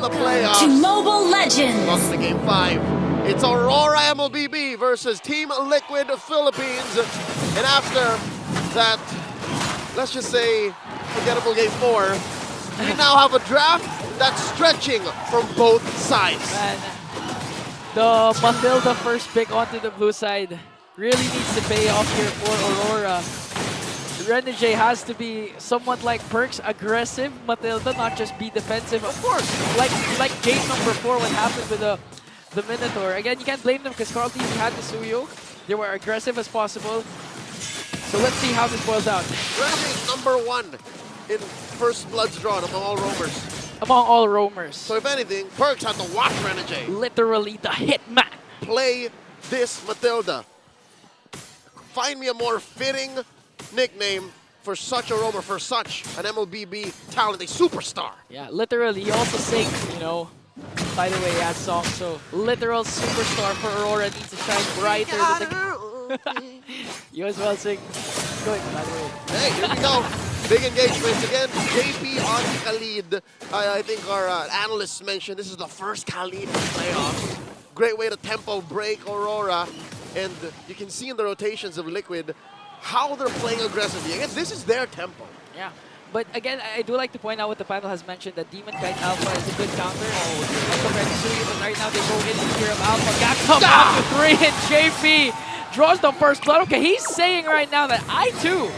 the playoffs. To Mobile Legends. Welcome to Game 5. It's Aurora MLBB versus Team Liquid Philippines. And after that, let's just say, forgettable Game 4, we now have a draft that's stretching from both sides. Man, the Matilda first pick onto the blue side really needs to pay off here for Aurora. Renegade has to be somewhat like Perks, aggressive. Matilda, not just be defensive. Of course, like game number 4, what happened with the Minotaur. Again, you can't blame them because Carl TV had the Suyo. They were aggressive as possible. So let's see how this boils out. Renegade number 1 in first bloods drawn among all roamers. Among all roamers. So if anything, Perks had to watch Renegade Literally the hitman. play this Matilda. Find me a more fitting nickname for such a roamer, for such an MLBB talent, a superstar. Yeah, literally. He also sings, you know. By the way, he has songs, so literal superstar for Aurora needs to shine brighter than the... You as well sing. Good, by the way. Hey, here we go. Big engagements again. JP on Khalid. I think our analysts mentioned this is the first Khalid in the playoffs. Great way to tempo break Aurora. And you can see in the rotations of Liquid how they're playing aggressively. Again, this is their tempo. Yeah. But again, I do like to point out what the panel has mentioned, that Demon Kite Alpha is a good counter. As compared to Suyu, but right now they go in the tier of Alpha. Gaktum out to 3, and JP draws the first blood. Okay, he's saying right now that I too,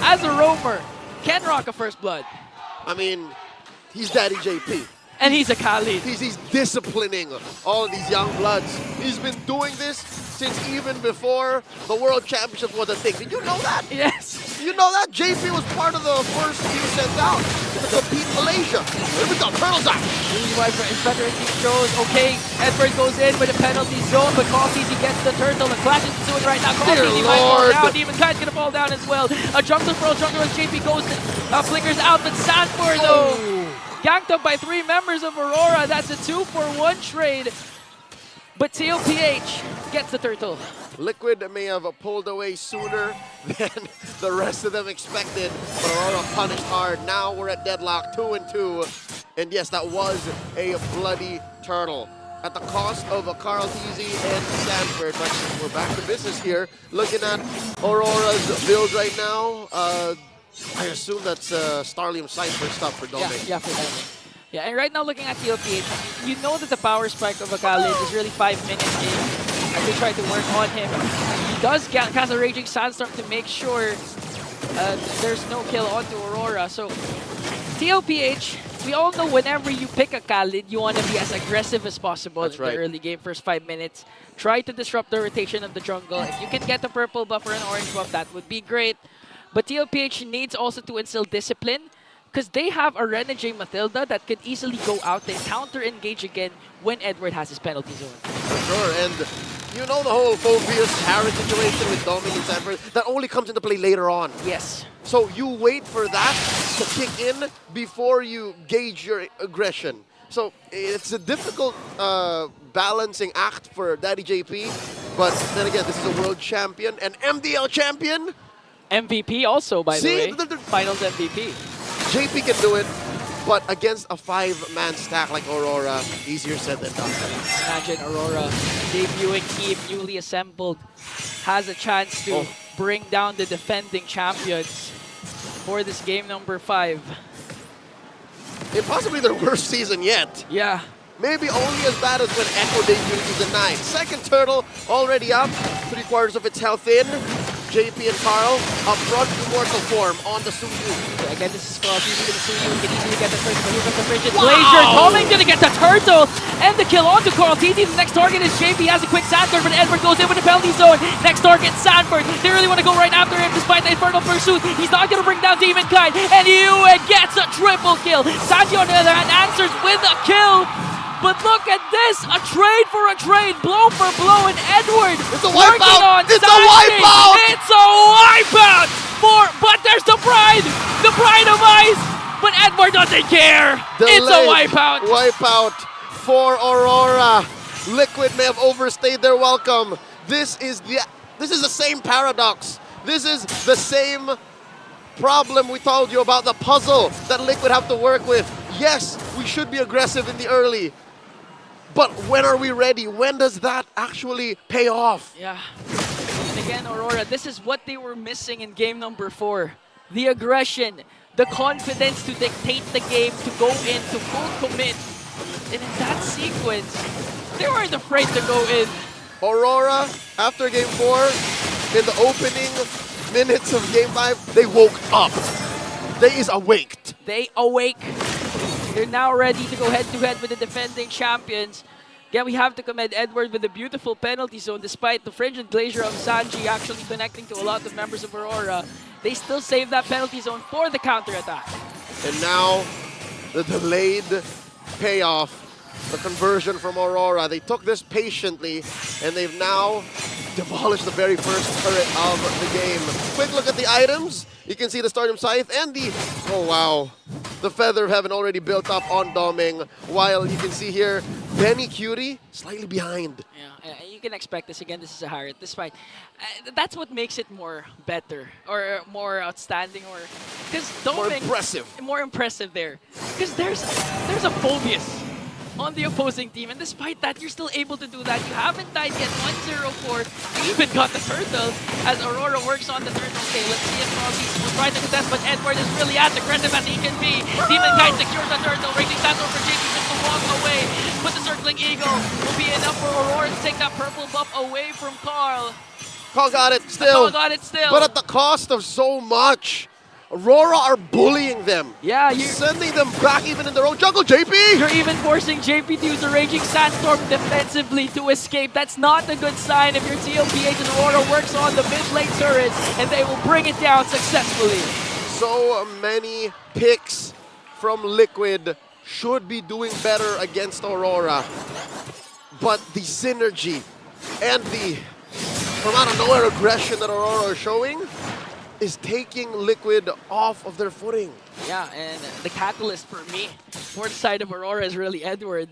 as a roamer, can rock a first blood. I mean, he's Daddy JP. And he's a Khalid. He's disciplining all of these young bloods. He's been doing this since even before the World Championship was a thing. Did you know that? Yes. You know that? JP was part of the first few sent out to compete in Malaysia. Here we go, Turtles out. Inspector shows, okay, Edward goes in with a penalty zone, but Coffee gets the turtle and clashes into it right now. Coffee might fall down, Demon Kite's gonna fall down as well. A jungler for a jungler as JP goes, flickers out, but Sanford though. Ganked up by 3 members of Aurora. That's a 2-for-1 trade. But TOPH gets the turtle. Liquid may have pulled away sooner than the rest of them expected, but Aurora punished hard. Now we're at deadlock, 2-2. And yes, that was a bloody turtle at the cost of a Carl Teasy and Sanford. But we're back to business here. Looking at Aurora's build right now. I assume that's Starlium Sight first up for Domain. Yeah, for Domain. Yeah, and right now looking at TOPH, you know that the power spike of a Khalid is really 5 minutes in as they try to work on him. He does cast a Raging Sandstorm to make sure there's no kill onto Aurora. So TOPH, we all know whenever you pick a Khalid, you want to be as aggressive as possible in the early game, first 5 minutes. Try to disrupt the rotation of the jungle. If you can get a purple buff or an orange buff, that would be great. But TOPH needs also to instill discipline because they have a Renegade Matilda that could easily go out and counter-engage again when Edward has his penalty zone. For sure, and you know the whole Phobius Harris situation with Dominic and Sanford, that only comes into play later on. Yes. So you wait for that to kick in before you gauge your aggression. So it's a difficult balancing act for Daddy JP, but then again, this is a world champion, an MDL champion. MVP also, by the way. Finals MVP. JP can do it, but against a 5-man stack like Aurora, easier said than done. Imagine Aurora, debuting team, newly assembled, has a chance to bring down the defending champions for this game number 5. It possibly their worst season yet. Yeah. Maybe only as bad as when Echo debuted in season 9. Second turtle already up, 3/4 of its health in. JP and Carl up front, immortal form on the Suyu. Yeah, again, this is Carl TV to the Suyu. You can easily get the first, but here comes the Frigid Glacier. Toming gonna get the turtle and the kill onto Carl TT. The next target is JP, has a quick Sanford, but Edward goes in with the penalty zone. Next target, Sanford. They really want to go right after him despite the Infernal Pursuit. He's not gonna bring down Demon Kite, and Yue gets a triple kill. Sanji on the other hand answers with a kill. But look at this, a trade for a trade, blow for blow, and Edward it's a wipeout! It's a wipeout! It's a wipeout! But there's the bride of ice, but Edward doesn't care. It's a wipeout. Wipeout for Aurora. Liquid may have overstayed their welcome. This is the same paradox. This is the same problem we told you about, the puzzle that Liquid have to work with. Yes, We should be aggressive in the early. But when are we ready? When does that actually pay off? Yeah. And again, Aurora, this is what they were missing in game number 4. The aggression, the confidence to dictate the game, to go in, to full commit. And in that sequence, they weren't afraid to go in. Aurora, after game 4, in the opening minutes of game 5, they woke up. They is awaked. They awake. They're now ready to go head-to-head with the defending champions. Again, we have to commend Edward with a beautiful penalty zone. Despite the frigid glacier of Sanji actually connecting to a lot of members of Aurora, they still save that penalty zone for the counter-attack. And now, the delayed payoff, the conversion from Aurora. They took this patiently, and they've now demolished the very first turret of the game. Quick look at the items. You can see the Stardom Scythe and the, oh wow, the Feather of Heaven already built up on Doming, while you can see here, Benny Cutie slightly behind. Yeah, you can expect this. Again, this is a Harriet. Despite, that's what makes it more better or more outstanding, or because Doming more impressive there. Because there's a Phobius on the opposing team, and despite that, you're still able to do that. You haven't died yet. 1-0-4. You even got the turtle as Aurora works on the turtle. Okay, let's see if Froggy will try to contest, but Edward is really as aggressive as he can be. Demon Knight secures the turtle. Raging Sandstorm for JP just to walk away. But the circling eagle will be enough for Aurora to take that purple buff away from Carl. Carl got it still. Carl got it still. But at the cost of so much. Aurora are bullying them. Yeah, you're sending them back even in their own jungle, JP! You're even forcing JP to use a Raging Sandstorm defensively to escape. That's not a good sign if your TLPH and Aurora works on the mid-lane turrets, and they will bring it down successfully. So many picks from Liquid should be doing better against Aurora. But the synergy and the from out of nowhere aggression that Aurora are showing is taking Liquid off of their footing. Yeah, and the catalyst for me, for the side of Aurora, is really Edward.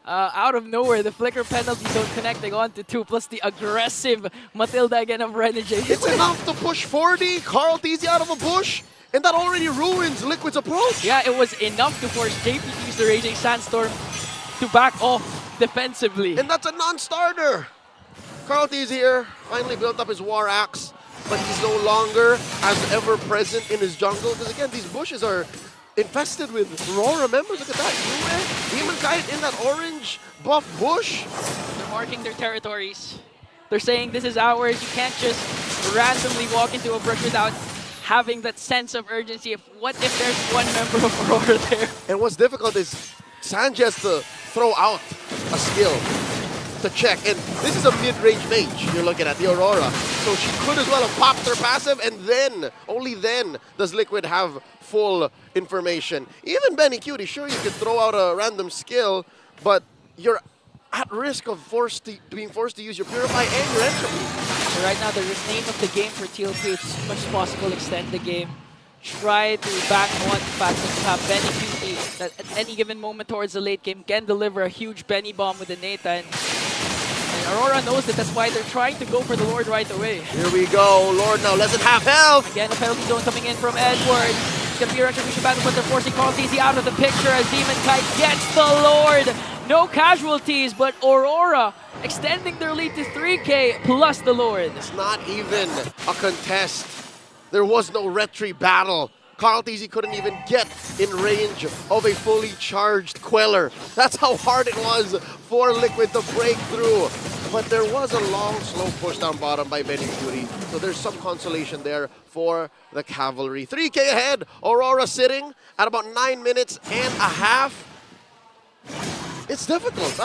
Out of nowhere, the flicker penalty zone connecting on to 2, plus the aggressive Matilda again of Renegade. It's enough to push 40, Carl Teasy out of a bush, and that already ruins Liquid's approach. Yeah, it was enough to force JP to use the Raging Sandstorm to back off defensively. And that's a non-starter. Carl Teasy here finally built up his War Axe, but he's no longer as ever present in his jungle, because again, these bushes are infested with Aurora members. Look at that. Demon Kite in that orange buff bush. They're marking their territories. They're saying this is ours. You can't just randomly walk into a brush without having that sense of urgency. What if there's one member of Aurora there? And what's difficult is Sanji has to throw out a skill to check, and this is a mid-range mage you're looking at, the Aurora. So she could as well have popped her passive, and then, only then, does Liquid have full information. Even Benny Cutie, sure, you could throw out a random skill, but you're at risk of being forced to use your Purify and your Entropy. So right now, the name of the game for TLP is as much as possible extend the game. Try to back on the fact that you have Benny Cutie that at any given moment towards the late game can deliver a huge Benny bomb with the Nathan. And Aurora knows that, that's why they're trying to go for the Lord right away. Here we go, Lord now less than half health. Again, the penalty zone coming in from Edward. It's going to be a retribution battle, but they're forcing Carl Teasy out of the picture as Demon Kite gets the Lord. No casualties, but Aurora extending their lead to 3K plus the Lord. It's not even a contest. There was no retry battle. Carl Teasy couldn't even get in range of a fully charged Queller. That's how hard it was for Liquid to break through. But there was a long, slow push down bottom by Benny Cutie. So there's some consolation there for the Cavalry. 3K ahead. Aurora sitting at about 9 minutes and a half. It's difficult.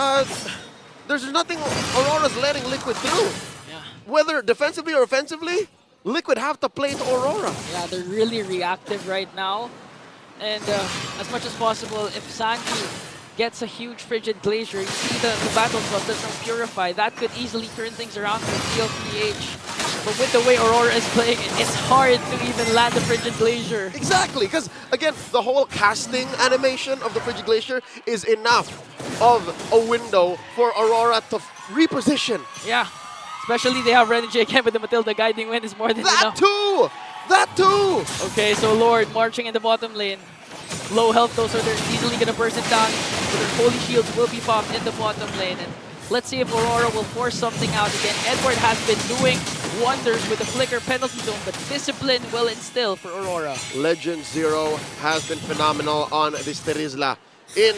There's nothing Aurora's letting Liquid through. Yeah. Whether defensively or offensively, Liquid have to play to Aurora. Yeah, they're really reactive right now. And as much as possible, if Sanji gets a huge frigid glacier, you see the battle buff does not purify. That could easily turn things around for TLPH. But with the way Aurora is playing, it's hard to even land the frigid glacier. Exactly, because again, the whole casting animation of the frigid glacier is enough of a window for Aurora to reposition. Yeah. Especially they have Renegade again with the Matilda guiding wind is more than enough. That too! Okay, so Lord marching in the bottom lane. low health though, so they're easily gonna burst it down. So their holy shields will be popped in the bottom lane. And let's see if Aurora will force something out again. Edward has been doing wonders with the flicker penalty zone, but discipline will instill for Aurora. Legend Zero has been phenomenal on this Terizla. In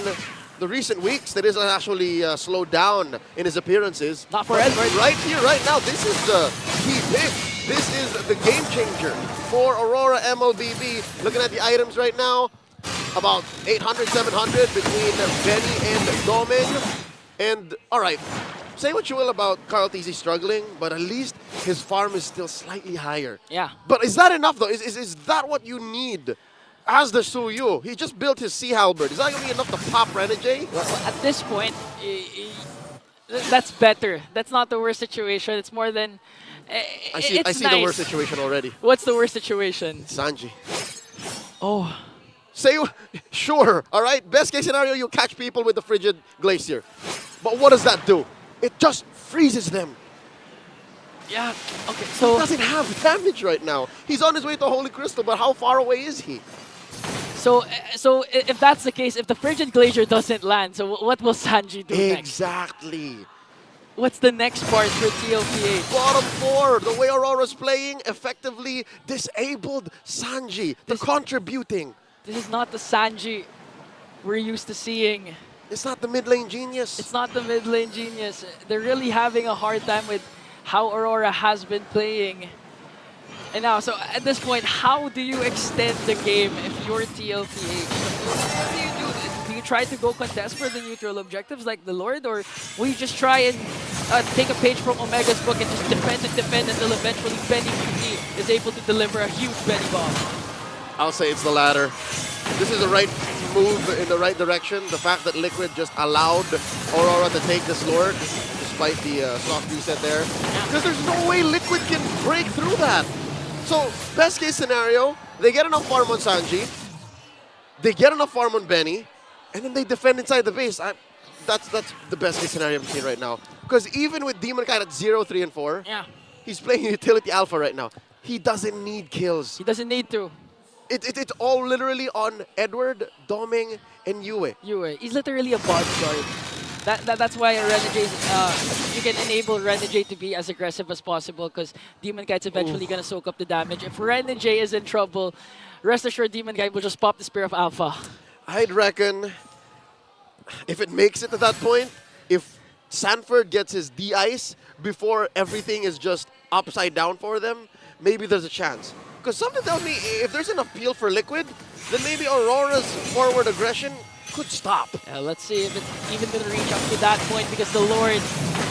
the recent weeks, Terizla actually slowed down in his appearances. Not for Edward. Right here, right now, this is the key pick. This is the game changer for Aurora MLBB. Looking at the items right now, about 800, 700 between Benny and Doming. And, all right, say what you will about Carl TZ struggling, but at least his farm is still slightly higher. Yeah. But is that enough, though? Is that what you need as the Suyu? He just built his Sea Halberd. Is that going to be enough to pop Renegade? Well, at this point, that's better. That's not the worst situation. It's more than... I see nice. the worst situation already. What's the worst situation? Sanji. Oh. Say, sure, all right? Best case scenario, you catch people with the frigid glacier. But what does that do? It just freezes them. Yeah, okay, so... He doesn't have damage right now. He's on his way to Holy Crystal, but how far away is he? So if that's the case, if the frigid glacier doesn't land, so what will Sanji do next? Exactly. What's the next part for TLPH? Bottom four, the way Aurora's playing, effectively disabled Sanji. They're contributing. This is not the Sanji we're used to seeing. It's not the mid lane genius. It's not the mid lane genius. They're really having a hard time with how Aurora has been playing. And now, so at this point, how do you extend the game if you're TLPH? What do you do? Do you try to go contest for the neutral objectives like the Lord? Or will you just try and take a page from Omega's book and just defend until eventually Benny QT is able to deliver a huge Benny bomb? I'll say it's the latter. This is the right move in the right direction. The fact that Liquid just allowed Aurora to take this Lord, despite the soft reset there. Because there's no way Liquid can break through that. So, best case scenario, they get enough farm on Sanji, they get enough farm on Benny, and then they defend inside the base. That's the best case scenario I'm seeing right now. Because even with Demon Kite at 0, 3, and 4, he's playing Utility Alpha right now. He doesn't need kills. He doesn't need to. It's all literally on Edward, Doming, and Yue. He's literally a bodyguard. That's why Renegade, you can enable Renegade to be as aggressive as possible because Demon Kite's eventually going to soak up the damage. If Renegade is in trouble, rest assured Demon Kite will just pop the Spear of Alpha. I'd reckon if it makes it to that point, if Sanford gets his D-Ice before everything is just upside down for them, maybe there's a chance. Because something tells me if there's an appeal for Liquid, then maybe Aurora's forward aggression could stop. Let's see if it's even going to reach up to that point because the Lord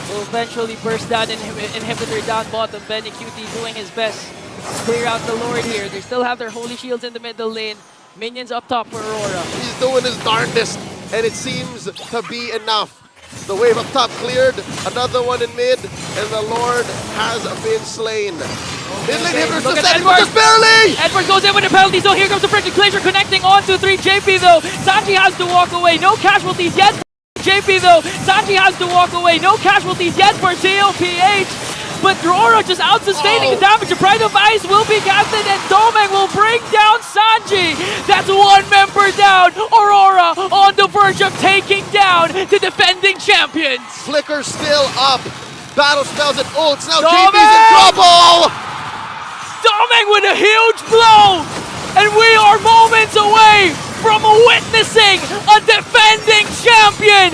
will eventually burst down inhibitor down bottom. Benny QT doing his best to clear out the Lord here. They still have their holy shields in the middle lane. Minions up top for Aurora. He's doing his darndest, and it seems to be enough. The wave up top cleared, another one in mid, and the Lord has been slain. Mid lane hitters Look at defending, Edward. but just barely! Edward goes in with a penalty, so here comes the frigid glacier connecting on to 3 JP though. Sanji has to walk away, no casualties yet for JP though. Sanji has to walk away, no casualties yet for TLPH. But Aurora just out-sustaining the damage. The Pride of Ice will be captain and Domeng will bring down Sanji. That's one member down. Aurora on the verge of taking down the defending champions. Flicker still up. Battle spells and ults. Now Domeng! JP's in trouble! Domeng with a huge blow! And we are moments away from witnessing a defending champion